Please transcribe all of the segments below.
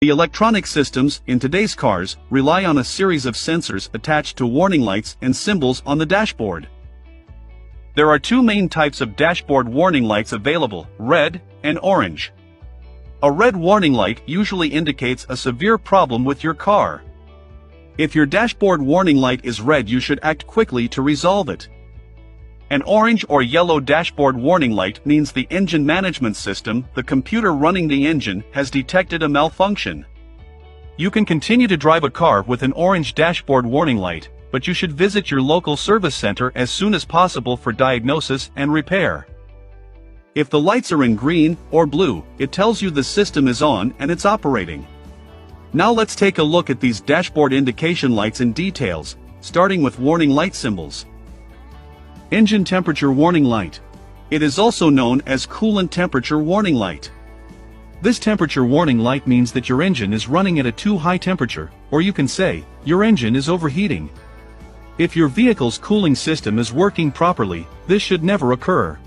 The electronic systems in today's cars rely on a series of sensors attached to warning lights and symbols on the dashboard. There are two main types of dashboard warning lights available: red and orange. A red warning light usually indicates a severe problem with your car. If your dashboard warning light is red, you should act quickly to resolve it. An orange or yellow dashboard warning light means the engine management system, the computer running the engine, has detected a malfunction. You can continue to drive a car with an orange dashboard warning light, but you should visit your local service center as soon as possible for diagnosis and repair. If the lights are in green or blue, it tells you the system is on and it's operating. Now let's take a look at these dashboard indication lights in details, starting with warning light symbols. Engine temperature warning light. It is also known as coolant temperature warning light. This temperature warning light means that your engine is running at a too high temperature, or you can say, your engine is overheating. If your vehicle's cooling system is working properly, this should never occur.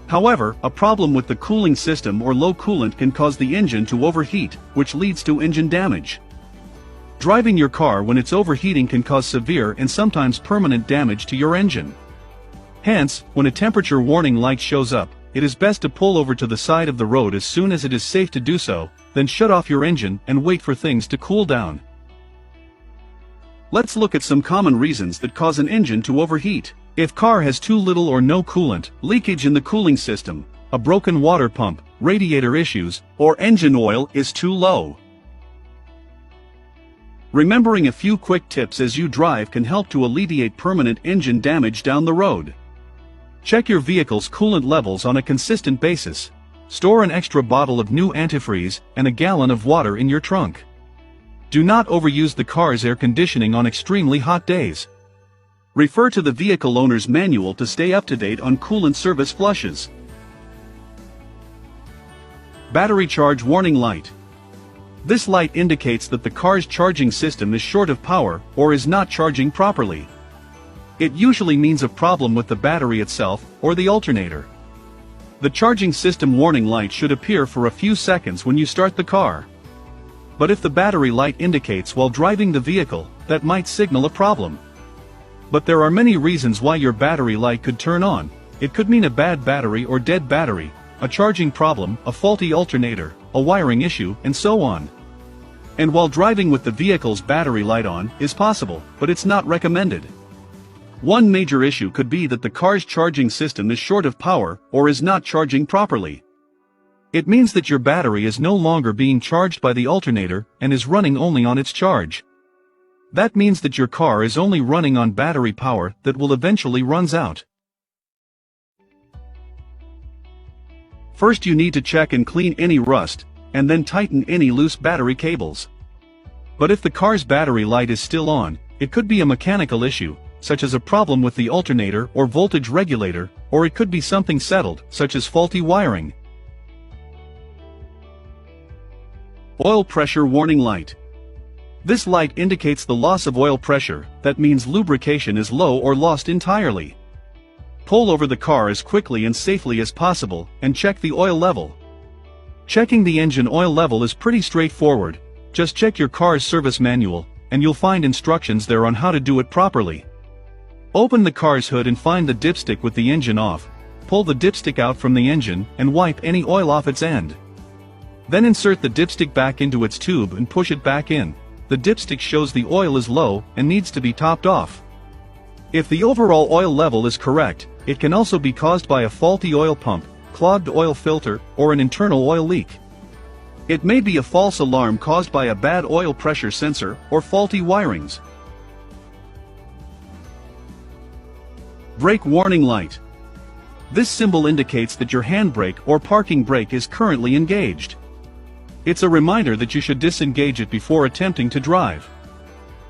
However, a problem with the cooling system or low coolant can cause the engine to overheat, which leads to engine damage. Driving your car when it's overheating can cause severe and sometimes permanent damage to your engine. Hence, when a temperature warning light shows up, it is best to pull over to the side of the road as soon as it is safe to do so, then shut off your engine and wait for things to cool down. Let's look at some common reasons that cause an engine to overheat. If car has too little or no coolant, leakage in the cooling system, a broken water pump, radiator issues, or engine oil is too low. Remembering a few quick tips as you drive can help to alleviate permanent engine damage down the road. Check your vehicle's coolant levels on a consistent basis. Store an extra bottle of new antifreeze and a gallon of water in your trunk. Do not overuse the car's air conditioning on extremely hot days. Refer to the vehicle owner's manual to stay up to date on coolant service flushes. Battery charge warning light. This light indicates that the car's charging system is short of power or is not charging properly. It usually means a problem with the battery itself or the alternator. The charging system warning light should appear for a few seconds when you start the car. But if the battery light indicates while driving the vehicle, that might signal a problem. But there are many reasons why your battery light could turn on. It could mean a bad battery or dead battery, a charging problem, a faulty alternator, a wiring issue, and so on. And while driving with the vehicle's battery light on is possible, but it's not recommended. One major issue could be that the car's charging system is short of power or is not charging properly. It means that your battery is no longer being charged by the alternator and is running only on its charge. That means that your car is only running on battery power that will eventually runs out. First you need to check and clean any rust, and then tighten any loose battery cables. But if the car's battery light is still on, it could be a mechanical issue, such as a problem with the alternator or voltage regulator, or it could be something settled, such as faulty wiring. Oil pressure warning light. This light indicates the loss of oil pressure. That means lubrication is low or lost entirely. Pull over the car as quickly and safely as possible, and check the oil level. Checking the engine oil level is pretty straightforward. Just check your car's service manual, and you'll find instructions there on how to do it properly. Open the car's hood and find the dipstick with the engine off. Pull the dipstick out from the engine, and wipe any oil off its end. Then insert the dipstick back into its tube and push it back in. The dipstick shows the oil is low and needs to be topped off. If the overall oil level is correct, it can also be caused by a faulty oil pump, clogged oil filter, or an internal oil leak. It may be a false alarm caused by a bad oil pressure sensor or faulty wirings. Brake warning light. This symbol indicates that your handbrake or parking brake is currently engaged. It's a reminder that you should disengage it before attempting to drive.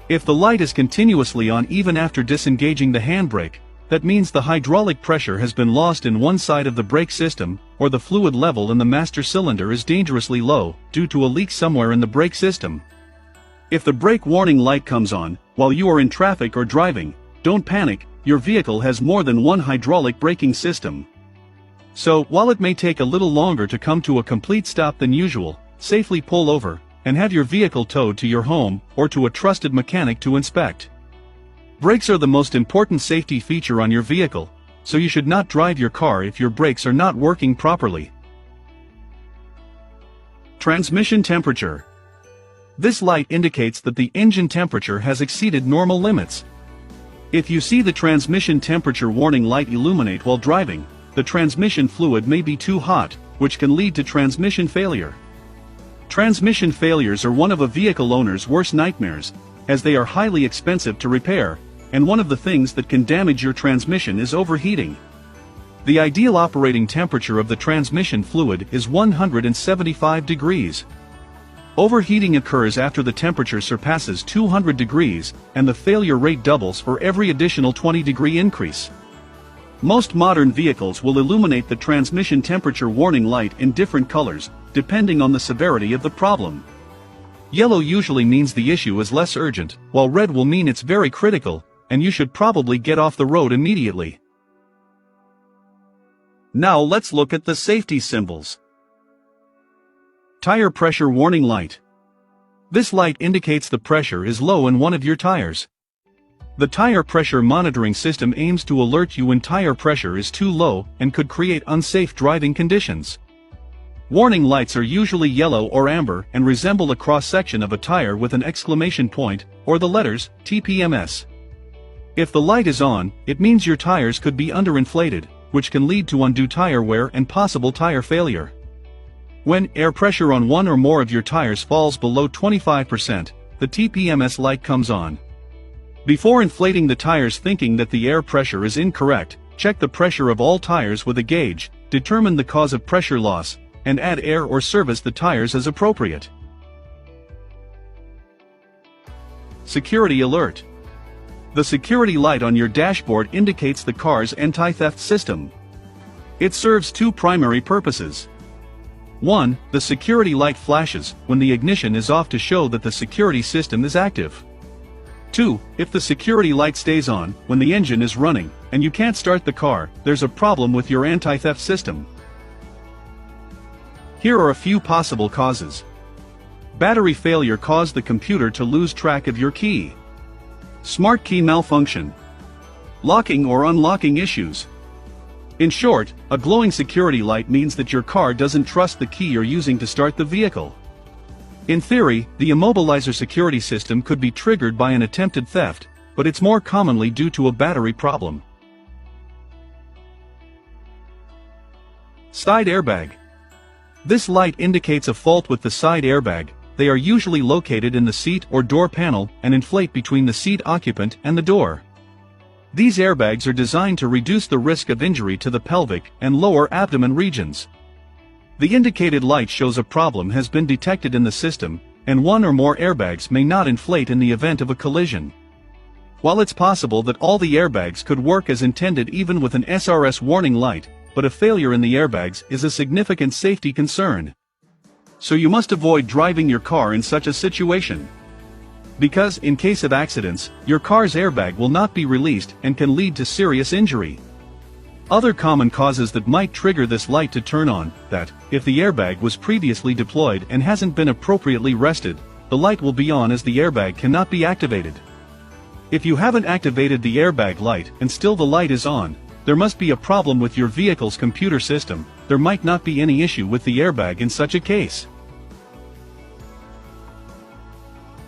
If the light is continuously on even after disengaging the handbrake, that means the hydraulic pressure has been lost in one side of the brake system, or the fluid level in the master cylinder is dangerously low, due to a leak somewhere in the brake system. If the brake warning light comes on, while you are in traffic or driving, don't panic, your vehicle has more than one hydraulic braking system. So, while it may take a little longer to come to a complete stop than usual, safely pull over, and have your vehicle towed to your home or to a trusted mechanic to inspect. Brakes are the most important safety feature on your vehicle, so you should not drive your car if your brakes are not working properly. Transmission temperature. This light indicates that the engine temperature has exceeded normal limits. If you see the transmission temperature warning light illuminate while driving, the transmission fluid may be too hot, which can lead to transmission failure. Transmission failures are one of a vehicle owner's worst nightmares, as they are highly expensive to repair, and one of the things that can damage your transmission is overheating. The ideal operating temperature of the transmission fluid is 175 degrees. Overheating occurs after the temperature surpasses 200 degrees, and the failure rate doubles for every additional 20-degree increase. Most modern vehicles will illuminate the transmission temperature warning light in different colors, depending on the severity of the problem. Yellow usually means the issue is less urgent, while red will mean it's very critical, and you should probably get off the road immediately. Now let's look at the safety symbols. Tire pressure warning light. This light indicates the pressure is low in one of your tires. The tire pressure monitoring system aims to alert you when tire pressure is too low and could create unsafe driving conditions. Warning lights are usually yellow or amber and resemble a cross-section of a tire with an exclamation point, or the letters, TPMS. If the light is on, it means your tires could be underinflated, which can lead to undue tire wear and possible tire failure. When air pressure on one or more of your tires falls below 25%, the TPMS light comes on. Before inflating the tires thinking that the air pressure is incorrect, check the pressure of all tires with a gauge, determine the cause of pressure loss, and add air or service the tires as appropriate. Security alert. The security light on your dashboard indicates the car's anti-theft system. It serves two primary purposes. 1. The security light flashes when the ignition is off to show that the security system is active. 2. If the security light stays on when the engine is running, and you can't start the car, there's a problem with your anti-theft system. Here are a few possible causes. Battery failure caused the computer to lose track of your key. Smart key malfunction. Locking or unlocking issues. In short, a glowing security light means that your car doesn't trust the key you're using to start the vehicle. In theory, the immobilizer security system could be triggered by an attempted theft, but it's more commonly due to a battery problem. Side airbag. This light indicates a fault with the side airbag. They are usually located in the seat or door panel and inflate between the seat occupant and the door. These airbags are designed to reduce the risk of injury to the pelvic and lower abdomen regions. The indicated light shows a problem has been detected in the system, and one or more airbags may not inflate in the event of a collision. While it's possible that all the airbags could work as intended even with an SRS warning light, but a failure in the airbags is a significant safety concern. So you must avoid driving your car in such a situation. Because, in case of accidents, your car's airbag will not be released and can lead to serious injury. Other common causes that might trigger this light to turn on, that, if the airbag was previously deployed and hasn't been appropriately rested, the light will be on as the airbag cannot be activated. If you haven't activated the airbag light and still the light is on, there must be a problem with your vehicle's computer system. There might not be any issue with the airbag in such a case.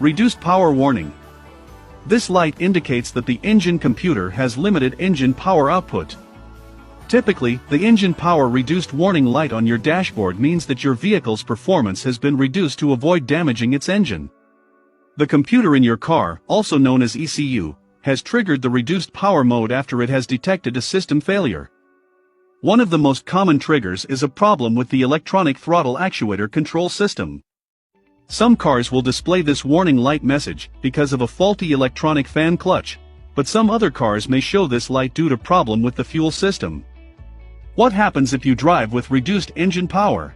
Reduced power warning. This light indicates that the engine computer has limited engine power output. Typically, the engine power reduced warning light on your dashboard means that your vehicle's performance has been reduced to avoid damaging its engine. The computer in your car, also known as ECU, has triggered the reduced power mode after it has detected a system failure. One of the most common triggers is a problem with the electronic throttle actuator control system. Some cars will display this warning light message because of a faulty electronic fan clutch, but some other cars may show this light due to problem with the fuel system. What happens if you drive with reduced engine power?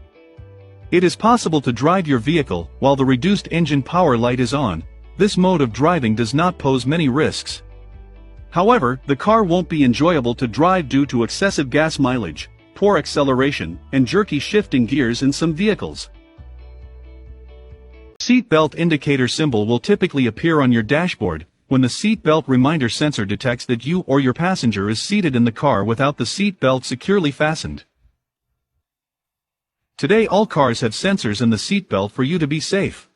It is possible to drive your vehicle while the reduced engine power light is on. This mode of driving does not pose many risks. However, the car won't be enjoyable to drive due to excessive gas mileage, poor acceleration, and jerky shifting gears in some vehicles. seat belt indicator symbol will typically appear on your dashboard when the seat belt reminder sensor detects that you or your passenger is seated in the car without the seat belt securely fastened. Today all cars have sensors in the seat belt for you to be safe.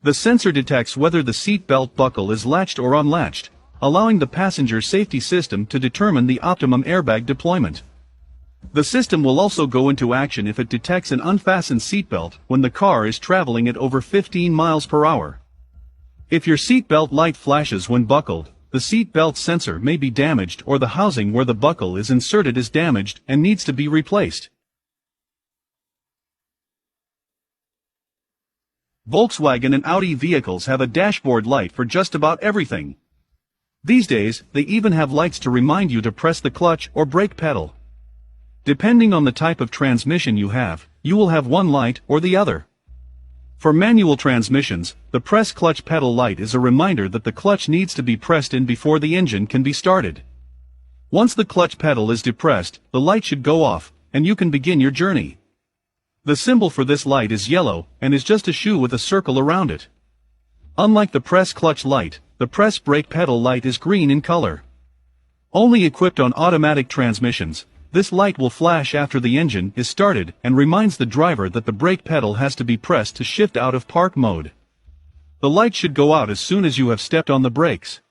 The sensor detects whether the seat belt buckle is latched or unlatched, allowing the passenger safety system to determine the optimum airbag deployment. The system will also go into action if it detects an unfastened seatbelt when the car is traveling at over 15 miles per hour. If your seatbelt light flashes when buckled, the seatbelt sensor may be damaged or the housing where the buckle is inserted is damaged and needs to be replaced. Volkswagen and Audi vehicles have a dashboard light for just about everything. These days, they even have lights to remind you to press the clutch or brake pedal. Depending on the type of transmission you will have one light or the other. For manual transmissions, the press clutch pedal light is a reminder that the clutch needs to be pressed in before the engine can be started. Once the clutch pedal is depressed, the light should go off, and you can begin your journey. The symbol for this light is yellow, and is just a shoe with a circle around it. Unlike the press clutch light, the press brake pedal light is green in color. Only equipped on automatic transmissions, this light will flash after the engine is started and reminds the driver that the brake pedal has to be pressed to shift out of park mode. The light should go out as soon as you have stepped on the brakes.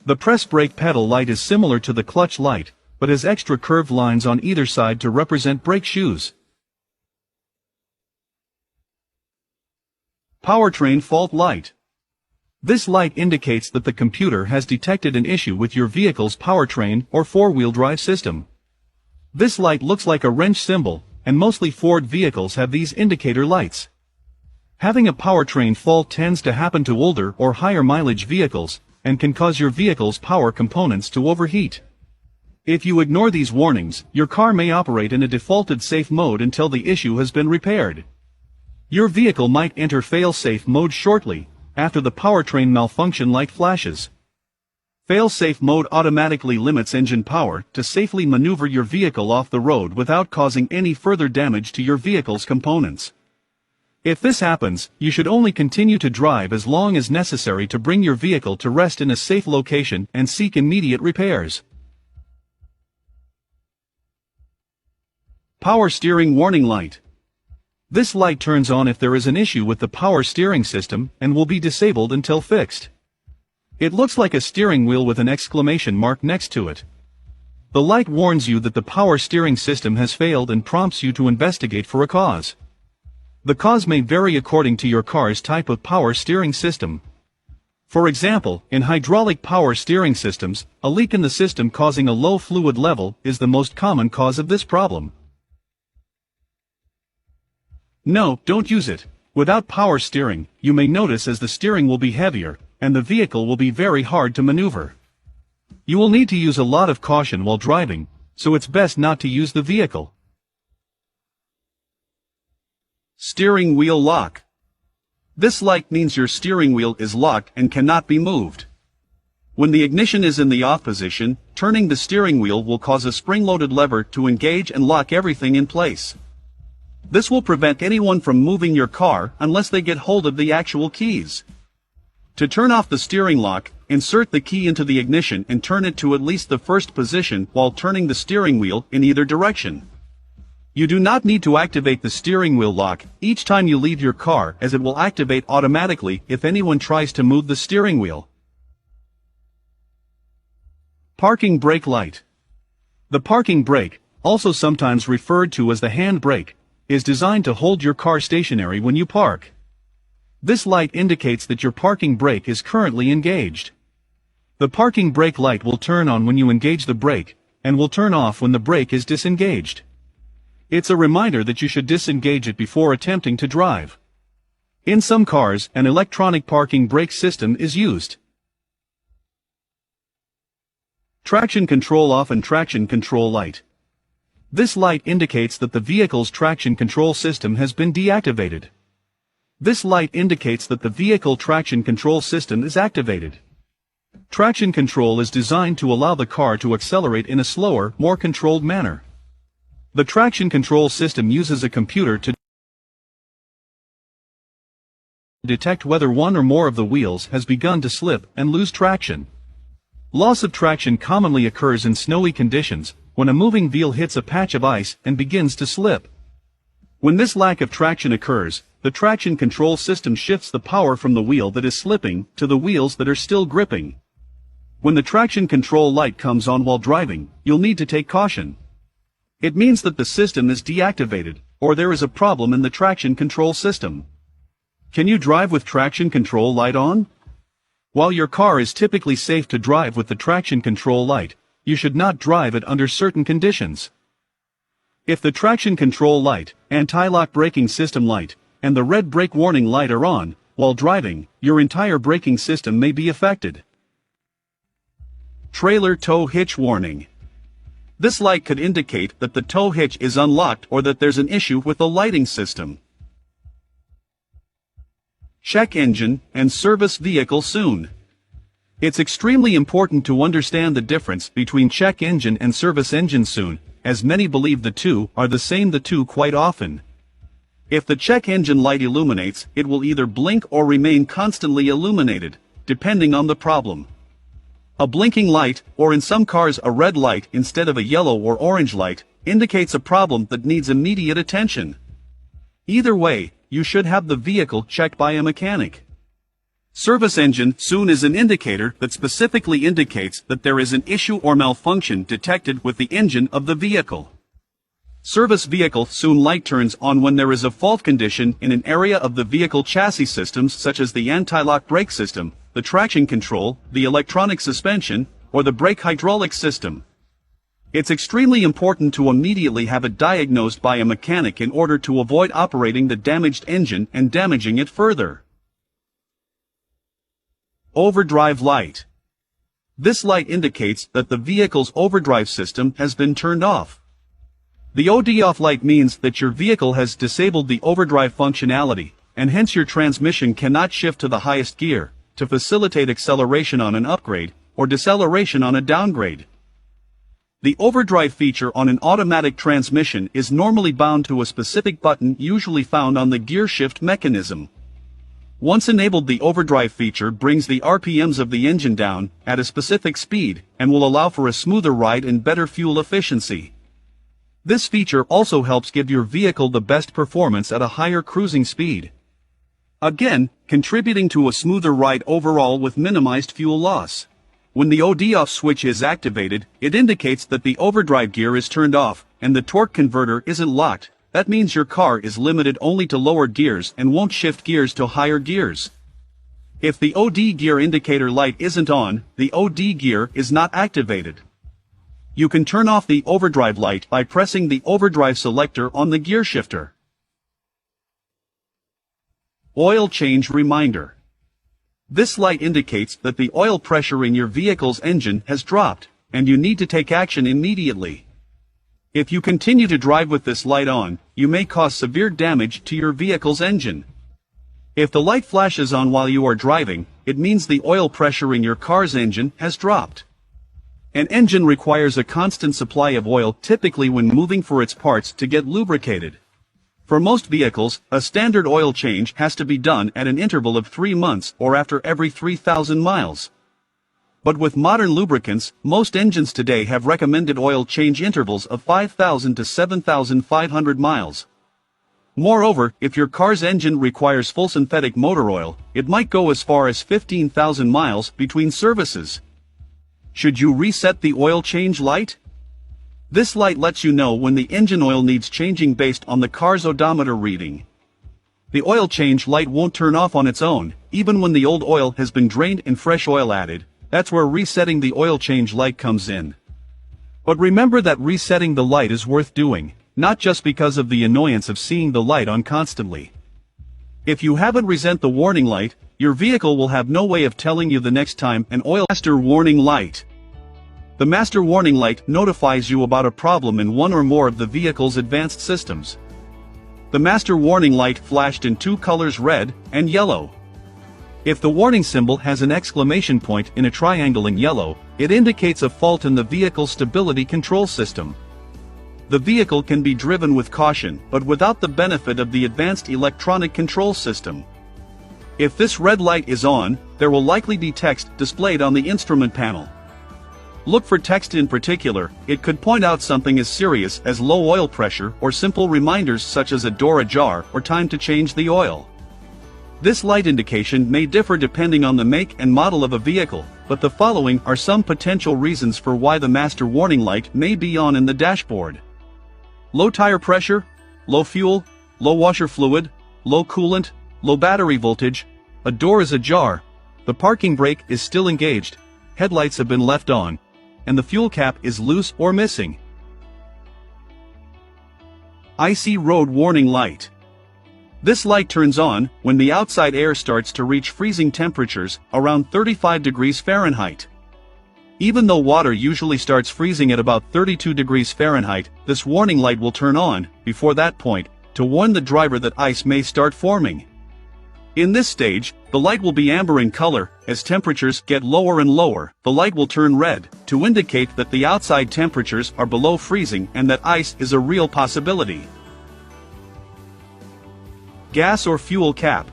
The press brake pedal light is similar to the clutch light, but has extra curved lines on either side to represent brake shoes. Powertrain fault light. This light indicates that the computer has detected an issue with your vehicle's powertrain or four-wheel drive system. This light looks like a wrench symbol, and mostly Ford vehicles have these indicator lights. Having a powertrain fault tends to happen to older or higher mileage vehicles, and can cause your vehicle's power components to overheat. If you ignore these warnings, your car may operate in a defaulted safe mode until the issue has been repaired. Your vehicle might enter fail-safe mode shortly, after the powertrain malfunction light flashes. Fail-safe mode automatically limits engine power to safely maneuver your vehicle off the road without causing any further damage to your vehicle's components. If this happens, you should only continue to drive as long as necessary to bring your vehicle to rest in a safe location and seek immediate repairs. Power steering warning light. This light turns on if there is an issue with the power steering system and will be disabled until fixed. It looks like a steering wheel with an exclamation mark next to it. The light warns you that the power steering system has failed and prompts you to investigate for a cause. The cause may vary according to your car's type of power steering system. For example, in hydraulic power steering systems, a leak in the system causing a low fluid level is the most common cause of this problem. No, don't use it. Without power steering, you may notice as the steering will be heavier, and the vehicle will be very hard to maneuver. You will need to use a lot of caution while driving, so it's best not to use the vehicle. Steering wheel lock. This light means your steering wheel is locked and cannot be moved. When the ignition is in the off position, turning the steering wheel will cause a spring-loaded lever to engage and lock everything in place. This will prevent anyone from moving your car unless they get hold of the actual keys. To turn off the steering lock, insert the key into the ignition and turn it to at least the first position while turning the steering wheel in either direction. You do not need to activate the steering wheel lock each time you leave your car, as it will activate automatically if anyone tries to move the steering wheel. Parking brake light. The parking brake, also sometimes referred to as the hand brake, is designed to hold your car stationary when you park. This light indicates that your parking brake is currently engaged. The parking brake light will turn on when you engage the brake, and will turn off when the brake is disengaged. It's a reminder that you should disengage it before attempting to drive. In some cars, an electronic parking brake system is used. Traction control off and traction control light. This light indicates that the vehicle's traction control system has been deactivated. This light indicates that the vehicle traction control system is activated. Traction control is designed to allow the car to accelerate in a slower, more controlled manner. The traction control system uses a computer to detect whether one or more of the wheels has begun to slip and lose traction. Loss of traction commonly occurs in snowy conditions, when a moving wheel hits a patch of ice and begins to slip. When this lack of traction occurs, the traction control system shifts the power from the wheel that is slipping to the wheels that are still gripping. When the traction control light comes on while driving, you'll need to take caution. It means that the system is deactivated, or there is a problem in the traction control system. Can you drive with traction control light on? While your car is typically safe to drive with the traction control light, you should not drive it under certain conditions. If the traction control light, anti-lock braking system light, and the red brake warning light are on, while driving, your entire braking system may be affected. Trailer tow hitch warning. This light could indicate that the tow hitch is unlocked or that there's an issue with the lighting system. Check engine and service vehicle soon. It's extremely important to understand the difference between check engine and service engine soon, as many believe the two are the same quite often. If the check engine light illuminates, it will either blink or remain constantly illuminated, depending on the problem. A blinking light, or in some cars a red light instead of a yellow or orange light, indicates a problem that needs immediate attention. Either way, you should have the vehicle checked by a mechanic. Service engine soon is an indicator that specifically indicates that there is an issue or malfunction detected with the engine of the vehicle. Service vehicle soon light turns on when there is a fault condition in an area of the vehicle chassis systems such as the anti-lock brake system, the traction control, the electronic suspension, or the brake hydraulic system. It's extremely important to immediately have it diagnosed by a mechanic in order to avoid operating the damaged engine and damaging it further. Overdrive light. This light indicates that the vehicle's overdrive system has been turned off. The OD off light means that your vehicle has disabled the overdrive functionality, and hence your transmission cannot shift to the highest gear, to facilitate acceleration on an upgrade, or deceleration on a downgrade. The overdrive feature on an automatic transmission is normally bound to a specific button usually found on the gear shift mechanism. Once enabled, the overdrive feature brings the RPMs of the engine down at a specific speed and will allow for a smoother ride and better fuel efficiency. This feature also helps give your vehicle the best performance at a higher cruising speed. Again, contributing to a smoother ride overall with minimized fuel loss. When the OD off switch is activated, it indicates that the overdrive gear is turned off and the torque converter isn't locked. That means your car is limited only to lower gears and won't shift gears to higher gears. If the OD gear indicator light isn't on, the OD gear is not activated. You can turn off the overdrive light by pressing the overdrive selector on the gear shifter. Oil change reminder. This light indicates that the oil pressure in your vehicle's engine has dropped, and you need to take action immediately. If you continue to drive with this light on, you may cause severe damage to your vehicle's engine. If the light flashes on while you are driving, it means the oil pressure in your car's engine has dropped. An engine requires a constant supply of oil typically when moving for its parts to get lubricated. For most vehicles, a standard oil change has to be done at an interval of 3 months or after every 3,000 miles. But with modern lubricants, most engines today have recommended oil change intervals of 5,000 to 7,500 miles. Moreover, if your car's engine requires full synthetic motor oil, it might go as far as 15,000 miles between services. Should you reset the oil change light? This light lets you know when the engine oil needs changing based on the car's odometer reading. The oil change light won't turn off on its own, even when the old oil has been drained and fresh oil added. That's where resetting the oil change light comes in. But remember that resetting the light is worth doing, not just because of the annoyance of seeing the light on constantly. If you haven't reset the warning light, your vehicle will have no way of telling you the next time an oil master warning light. The master warning light notifies you about a problem in one or more of the vehicle's advanced systems. The master warning light flashed in 2 colors, red and yellow. If the warning symbol has an exclamation point in a triangle in yellow, it indicates a fault in the vehicle's stability control system. The vehicle can be driven with caution, but without the benefit of the advanced electronic control system. If this red light is on, there will likely be text displayed on the instrument panel. Look for text in particular. It could point out something as serious as low oil pressure or simple reminders such as a door ajar or time to change the oil. This light indication may differ depending on the make and model of a vehicle, but the following are some potential reasons for why the master warning light may be on in the dashboard. Low tire pressure, low fuel, low washer fluid, low coolant, low battery voltage, a door is ajar, the parking brake is still engaged, headlights have been left on, and the fuel cap is loose or missing. Icy road warning light. This light turns on when the outside air starts to reach freezing temperatures around 35 degrees Fahrenheit. Even though water usually starts freezing at about 32 degrees Fahrenheit, this warning light will turn on, before that point, to warn the driver that ice may start forming. In this stage, the light will be amber in color. As temperatures get lower and lower, the light will turn red, to indicate that the outside temperatures are below freezing and that ice is a real possibility. Gas or fuel cap.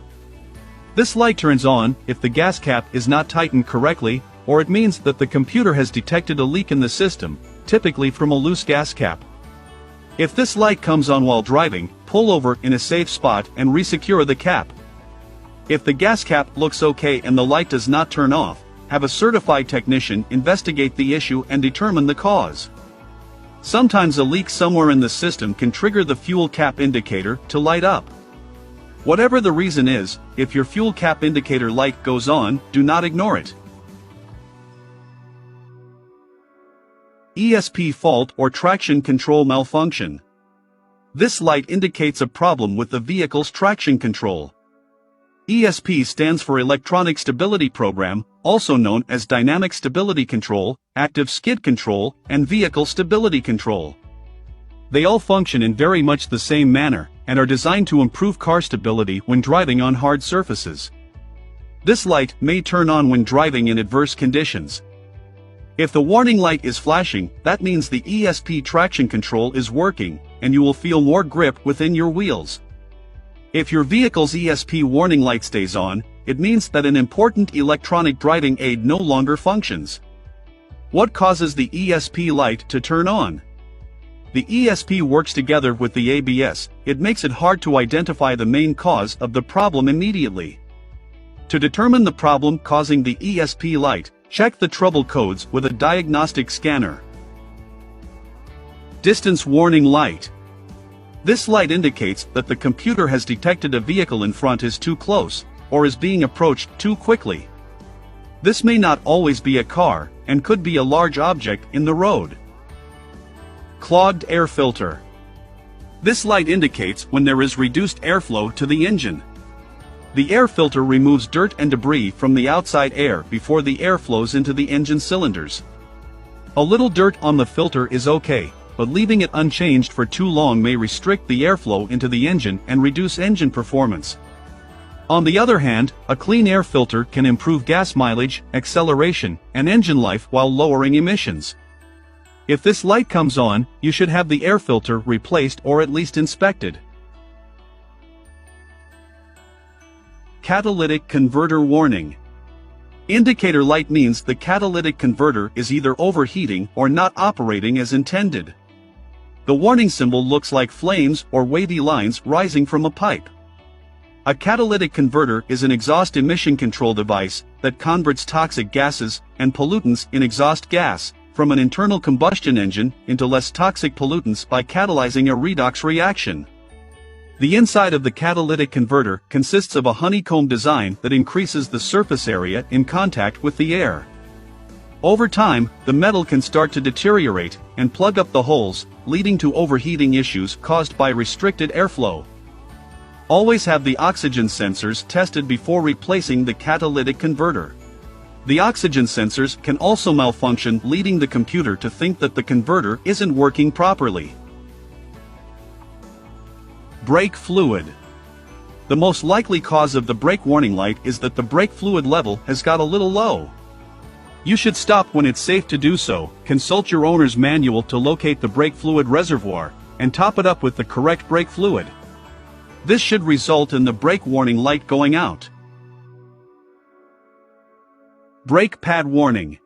This light turns on if the gas cap is not tightened correctly, or it means that the computer has detected a leak in the system, typically from a loose gas cap. If this light comes on while driving, pull over in a safe spot and resecure the cap. If the gas cap looks okay and the light does not turn off, have a certified technician investigate the issue and determine the cause. Sometimes a leak somewhere in the system can trigger the fuel cap indicator to light up. Whatever the reason is, if your fuel cap indicator light goes on, do not ignore it. ESP fault or traction control malfunction. This light indicates a problem with the vehicle's traction control. ESP stands for Electronic Stability Program, also known as Dynamic Stability Control, Active Skid Control, and Vehicle Stability Control. They all function in very much the same manner, and are designed to improve car stability when driving on hard surfaces. This light may turn on when driving in adverse conditions. If the warning light is flashing, that means the ESP traction control is working, and you will feel more grip within your wheels. If your vehicle's ESP warning light stays on, it means that an important electronic driving aid no longer functions. What causes the ESP light to turn on? The ESP works together with the ABS. It makes it hard to identify the main cause of the problem immediately. To determine the problem causing the ESP light, check the trouble codes with a diagnostic scanner. Distance warning light. This light indicates that the computer has detected a vehicle in front is too close, or is being approached too quickly. This may not always be a car, and could be a large object in the road. Clogged air filter. This light indicates when there is reduced airflow to the engine. The air filter removes dirt and debris from the outside air before the air flows into the engine cylinders. A little dirt on the filter is okay, but leaving it unchanged for too long may restrict the airflow into the engine and reduce engine performance. On the other hand, a clean air filter can improve gas mileage, acceleration, and engine life while lowering emissions. If this light comes on, you should have the air filter replaced or at least inspected. Catalytic converter warning. Indicator light means the catalytic converter is either overheating or not operating as intended. The warning symbol looks like flames or wavy lines rising from a pipe. A catalytic converter is an exhaust emission control device that converts toxic gases and pollutants in exhaust gas from an internal combustion engine into less toxic pollutants by catalyzing a redox reaction. The inside of the catalytic converter consists of a honeycomb design that increases the surface area in contact with the air. Over time, the metal can start to deteriorate and plug up the holes, leading to overheating issues caused by restricted airflow. Always have the oxygen sensors tested before replacing the catalytic converter. The oxygen sensors can also malfunction, leading the computer to think that the converter isn't working properly. Brake fluid. The most likely cause of the brake warning light is that the brake fluid level has got a little low. You should stop when it's safe to do so, consult your owner's manual to locate the brake fluid reservoir, and top it up with the correct brake fluid. This should result in the brake warning light going out. Brake pad warning.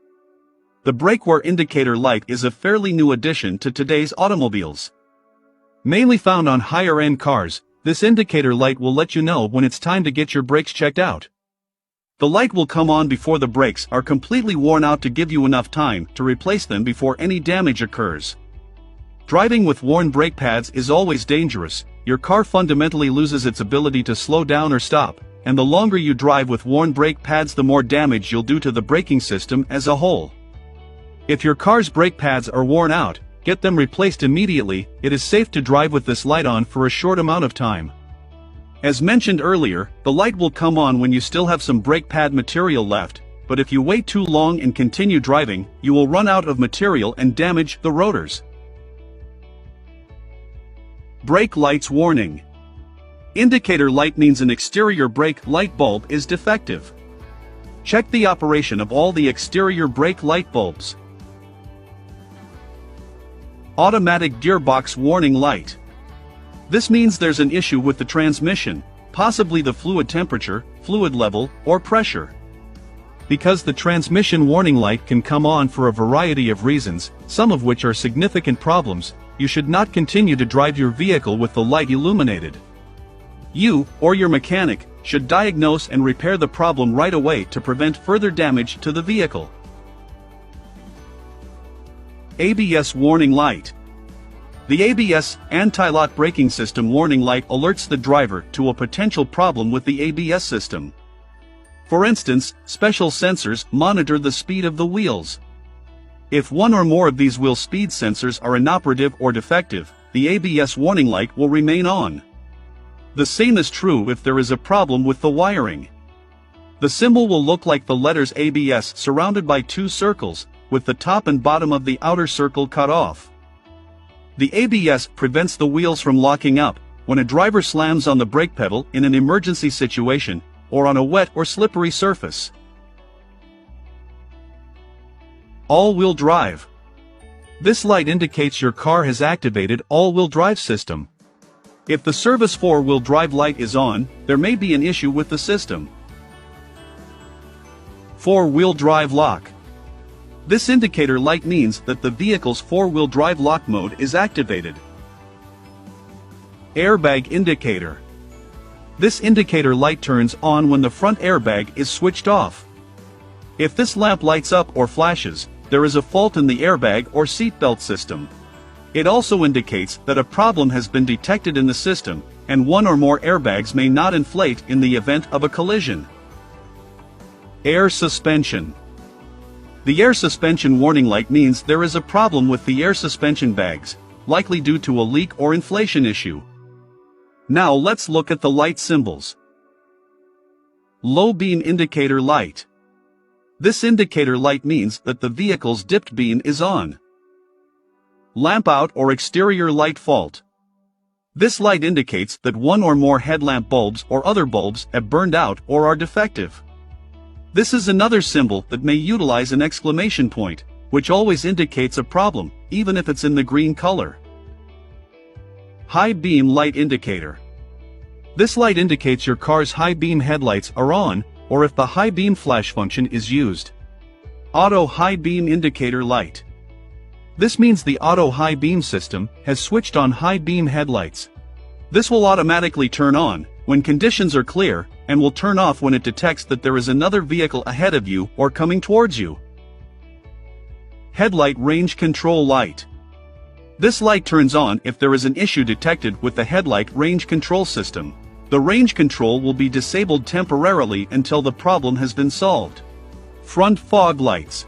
The brake-wear indicator light is a fairly new addition to today's automobiles. Mainly found on higher-end cars, this indicator light will let you know when it's time to get your brakes checked out. The light will come on before the brakes are completely worn out to give you enough time to replace them before any damage occurs. Driving with worn brake pads is always dangerous. Your car fundamentally loses its ability to slow down or stop, and the longer you drive with worn brake pads, the more damage you'll do to the braking system as a whole. If your car's brake pads are worn out, get them replaced immediately. It is safe to drive with this light on for a short amount of time. As mentioned earlier, the light will come on when you still have some brake pad material left, but if you wait too long and continue driving, you will run out of material and damage the rotors. Brake lights warning. Indicator light means an exterior brake light bulb is defective. Check the operation of all the exterior brake light bulbs. Automatic gearbox warning light. This means there's an issue with the transmission, possibly the fluid temperature, fluid level, or pressure. Because the transmission warning light can come on for a variety of reasons, some of which are significant problems, you should not continue to drive your vehicle with the light illuminated. You, or your mechanic, should diagnose and repair the problem right away to prevent further damage to the vehicle. ABS warning light. The ABS, anti-lock braking system warning light alerts the driver to a potential problem with the ABS system. For instance, special sensors monitor the speed of the wheels. If one or more of these wheel speed sensors are inoperative or defective, the ABS warning light will remain on. The same is true if there is a problem with the wiring. The symbol will look like the letters ABS surrounded by two circles, with the top and bottom of the outer circle cut off. The ABS prevents the wheels from locking up when a driver slams on the brake pedal in an emergency situation, or on a wet or slippery surface. All-wheel drive. This light indicates your car has activated all-wheel drive system. If the service four-wheel drive light is on, there may be an issue with the system. Four-wheel drive lock. This indicator light means that the vehicle's four-wheel drive lock mode is activated. Airbag indicator. This indicator light turns on when the front airbag is switched off. If this lamp lights up or flashes, there is a fault in the airbag or seatbelt system. It also indicates that a problem has been detected in the system, and one or more airbags may not inflate in the event of a collision. Air suspension. The air suspension warning light means there is a problem with the air suspension bags, likely due to a leak or inflation issue. Now let's look at the light symbols. Low beam indicator light. This indicator light means that the vehicle's dipped beam is on. Lamp out or exterior light fault. This light indicates that one or more headlamp bulbs or other bulbs have burned out or are defective. This is another symbol that may utilize an exclamation point, which always indicates a problem, even if it's in the green color. High beam light indicator. This light indicates your car's high beam headlights are on, or if the high beam flash function is used. Auto high beam indicator light. This means the auto high beam system has switched on high beam headlights. This will automatically turn on when conditions are clear, and will turn off when it detects that there is another vehicle ahead of you or coming towards you. Headlight range control light. This light turns on if there is an issue detected with the headlight range control system. The range control will be disabled temporarily until the problem has been solved. Front fog lights.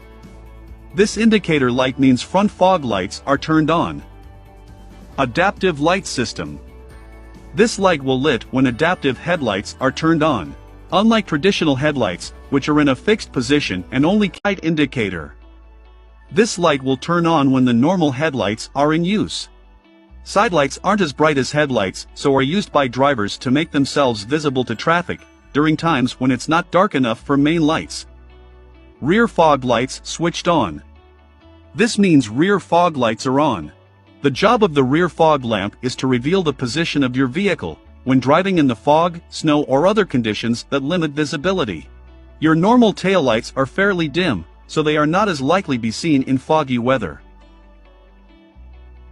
This indicator light means front fog lights are turned on. Adaptive light system. This light will lit when adaptive headlights are turned on. Unlike traditional headlights, which are in a fixed position and only light indicator. This light will turn on when the normal headlights are in use. Sidelights aren't as bright as headlights, so are used by drivers to make themselves visible to traffic during times when it's not dark enough for main lights. Rear fog lights switched on. This means rear fog lights are on. The job of the rear fog lamp is to reveal the position of your vehicle when driving in the fog, snow, or other conditions that limit visibility. Your normal taillights are fairly dim, so they are not as likely be seen in foggy weather.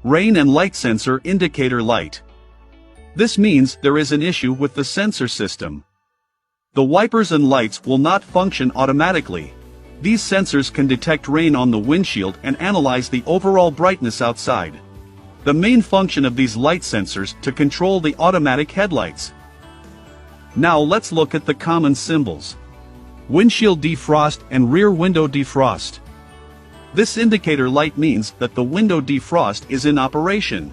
Rain and light sensor indicator light. This means there is an issue with the sensor system. The wipers and lights will not function automatically. These sensors can detect rain on the windshield and analyze the overall brightness outside. The main function of these light sensors to control the automatic headlights. Now let's look at the common symbols. Windshield defrost and rear window defrost. This indicator light means that the window defrost is in operation.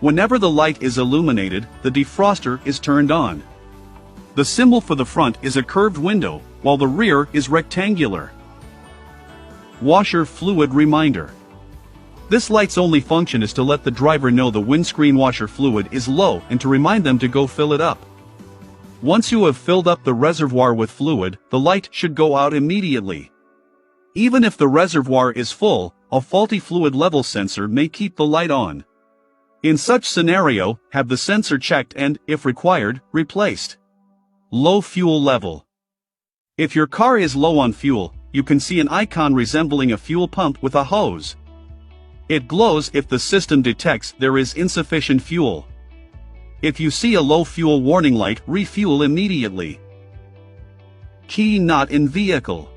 Whenever the light is illuminated, the defroster is turned on. The symbol for the front is a curved window, while the rear is rectangular. Washer fluid reminder. This light's only function is to let the driver know the windscreen washer fluid is low and to remind them to go fill it up. Once you have filled up the reservoir with fluid, the light should go out immediately. Even if the reservoir is full, a faulty fluid level sensor may keep the light on. In such scenario, have the sensor checked and, if required, replaced. Low fuel level. If your car is low on fuel, you can see an icon resembling a fuel pump with a hose. It glows if the system detects there is insufficient fuel. If you see a low fuel warning light, refuel immediately. Key not in vehicle.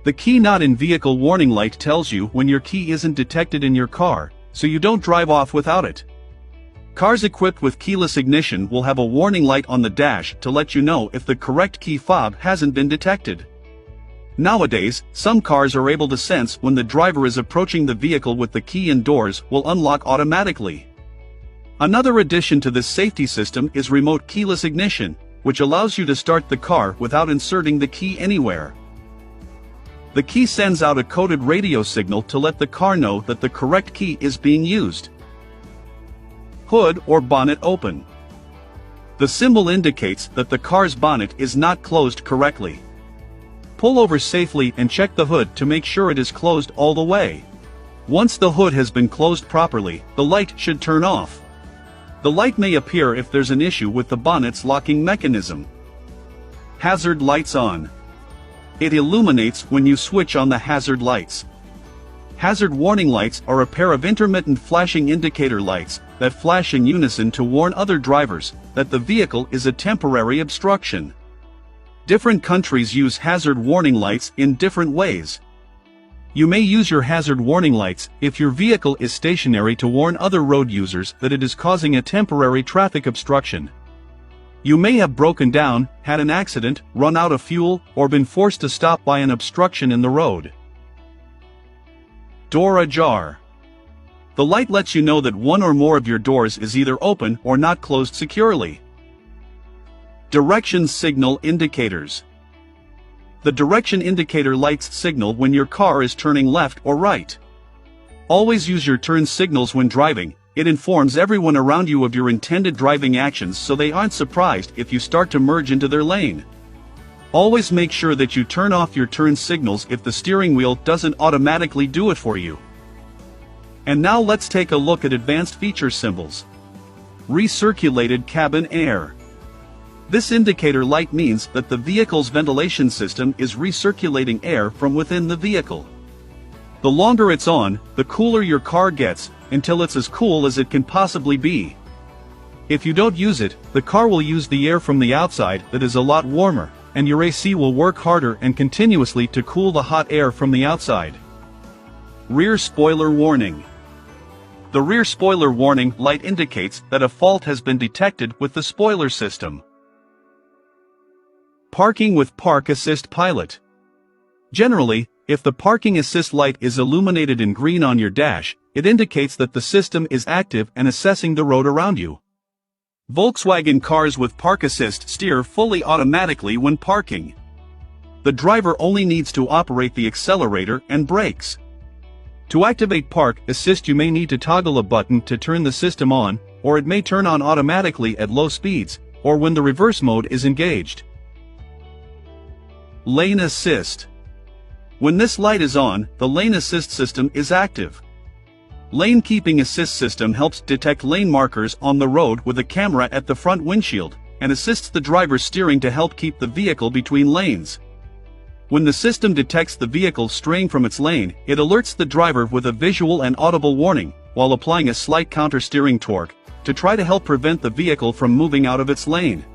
The key not in vehicle warning light tells you when your key isn't detected in your car, so you don't drive off without it. Cars equipped with keyless ignition will have a warning light on the dash to let you know if the correct key fob hasn't been detected. Nowadays, some cars are able to sense when the driver is approaching the vehicle with the key and doors will unlock automatically. Another addition to this safety system is remote keyless ignition, which allows you to start the car without inserting the key anywhere. The key sends out a coded radio signal to let the car know that the correct key is being used. Hood or bonnet open. The symbol indicates that the car's bonnet is not closed correctly. Pull over safely and check the hood to make sure it is closed all the way. Once the hood has been closed properly, the light should turn off. The light may appear if there's an issue with the bonnet's locking mechanism. Hazard lights on. It illuminates when you switch on the hazard lights. Hazard warning lights are a pair of intermittent flashing indicator lights that flash in unison to warn other drivers that the vehicle is a temporary obstruction. Different countries use hazard warning lights in different ways. You may use your hazard warning lights if your vehicle is stationary to warn other road users that it is causing a temporary traffic obstruction. You may have broken down, had an accident, run out of fuel, or been forced to stop by an obstruction in the road. Door ajar. The light lets you know that one or more of your doors is either open or not closed securely. Direction signal indicators. The direction indicator lights signal when your car is turning left or right. Always use your turn signals when driving. It informs everyone around you of your intended driving actions so they aren't surprised if you start to merge into their lane. Always make sure that you turn off your turn signals if the steering wheel doesn't automatically do it for you. And now let's take a look at advanced feature symbols. Recirculated cabin air. This indicator light means that the vehicle's ventilation system is recirculating air from within the vehicle. The longer it's on, the cooler your car gets, until it's as cool as it can possibly be. If you don't use it, the car will use the air from the outside that is a lot warmer, and your AC will work harder and continuously to cool the hot air from the outside. Rear spoiler warning. The rear spoiler warning light indicates that a fault has been detected with the spoiler system. Parking with Park Assist Pilot. Generally, if the parking assist light is illuminated in green on your dash, it indicates that the system is active and assessing the road around you. Volkswagen cars with Park Assist steer fully automatically when parking. The driver only needs to operate the accelerator and brakes. To activate Park Assist, you may need to toggle a button to turn the system on, or it may turn on automatically at low speeds, or when the reverse mode is engaged. Lane Assist. When this light is on, the Lane Assist system is active. Lane Keeping Assist system helps detect lane markers on the road with a camera at the front windshield, and assists the driver steering to help keep the vehicle between lanes. When the system detects the vehicle straying from its lane, it alerts the driver with a visual and audible warning, while applying a slight counter-steering torque, to try to help prevent the vehicle from moving out of its lane.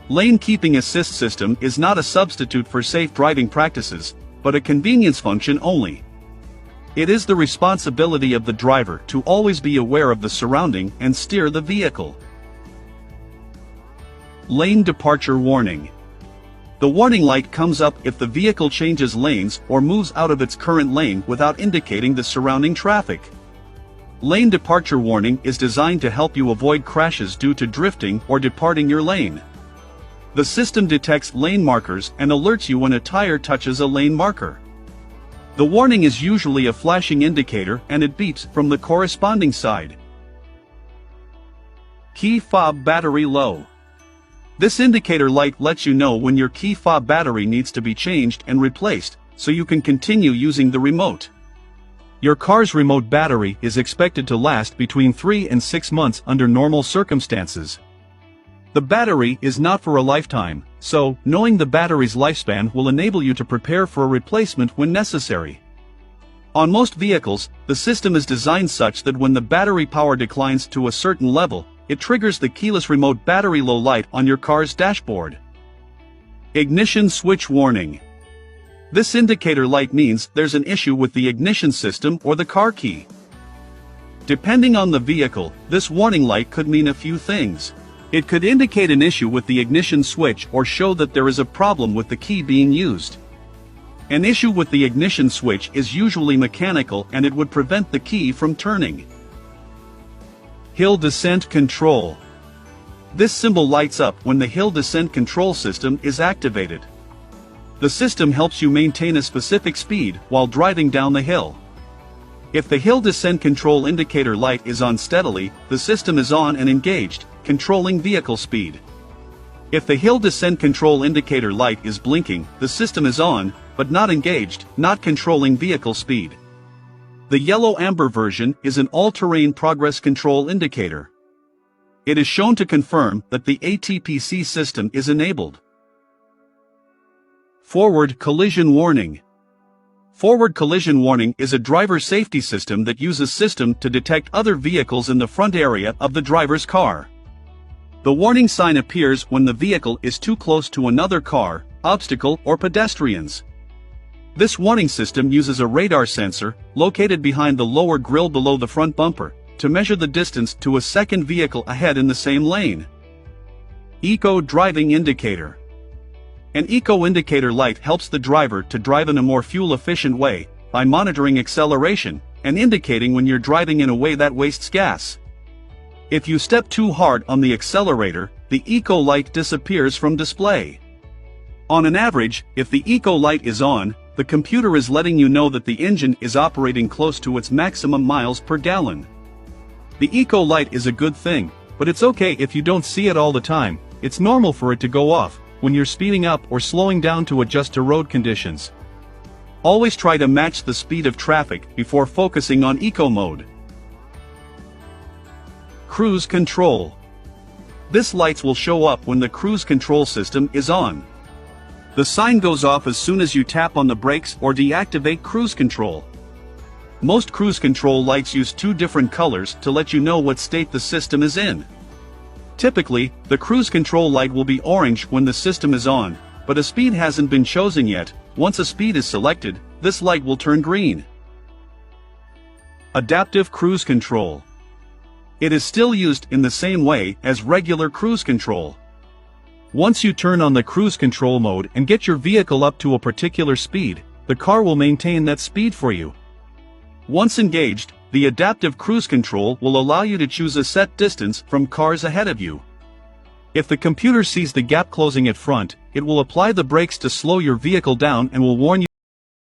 Lane keeping assist system is not a substitute for safe driving practices, but a convenience function only. It is the responsibility of the driver to always be aware of the surrounding and steer the vehicle. Lane departure warning. The warning light comes up if the vehicle changes lanes or moves out of its current lane without indicating the surrounding traffic. Lane departure warning is designed to help you avoid crashes due to drifting or departing your lane. The system detects lane markers and alerts you when a tire touches a lane marker. The warning is usually a flashing indicator and it beeps from the corresponding side. Key fob battery low. This indicator light lets you know when your key fob battery needs to be changed and replaced, so you can continue using the remote. Your car's remote battery is expected to last between 3 and 6 months under normal circumstances. The battery is not for a lifetime, so knowing the battery's lifespan will enable you to prepare for a replacement when necessary. On most vehicles, the system is designed such that when the battery power declines to a certain level, it triggers the keyless remote battery low light on your car's dashboard. Ignition switch warning. This indicator light means there's an issue with the ignition system or the car key. Depending on the vehicle, this warning light could mean a few things. It could indicate an issue with the ignition switch or show that there is a problem with the key being used. An issue with the ignition switch is usually mechanical and it would prevent the key from turning. Hill descent control. This symbol lights up when the hill descent control system is activated. The system helps you maintain a specific speed while driving down the hill. If the hill descent control indicator light is on steadily, the system is on and engaged, controlling vehicle speed. If the hill descent control indicator light is blinking, the system is on, but not engaged, not controlling vehicle speed. The yellow-amber version is an all-terrain progress control indicator. It is shown to confirm that the ATPC system is enabled. Forward collision warning. Forward collision warning is a driver safety system that uses system to detect other vehicles in the front area of the driver's car. The warning sign appears when the vehicle is too close to another car, obstacle, or pedestrians. This warning system uses a radar sensor, located behind the lower grille below the front bumper, to measure the distance to a second vehicle ahead in the same lane. Eco driving indicator. An eco indicator light helps the driver to drive in a more fuel-efficient way, by monitoring acceleration, and indicating when you're driving in a way that wastes gas. If you step too hard on the accelerator, the eco light disappears from display. On an average, if the eco light is on, the computer is letting you know that the engine is operating close to its maximum miles per gallon. The eco light is a good thing, but it's okay if you don't see it all the time. It's normal for it to go off when you're speeding up or slowing down to adjust to road conditions. Always try to match the speed of traffic before focusing on eco mode. Cruise control. This lights will show up when the cruise control system is on. The sign goes off as soon as you tap on the brakes or deactivate cruise control. Most cruise control lights use 2 different colors to let you know what state the system is in. Typically, the cruise control light will be orange when the system is on, but a speed hasn't been chosen yet. Once a speed is selected, this light will turn green. Adaptive cruise control. It is still used in the same way as regular cruise control. Once you turn on the cruise control mode and get your vehicle up to a particular speed, the car will maintain that speed for you. Once engaged, the adaptive cruise control will allow you to choose a set distance from cars ahead of you. If the computer sees the gap closing at front, it will apply the brakes to slow your vehicle down and will warn you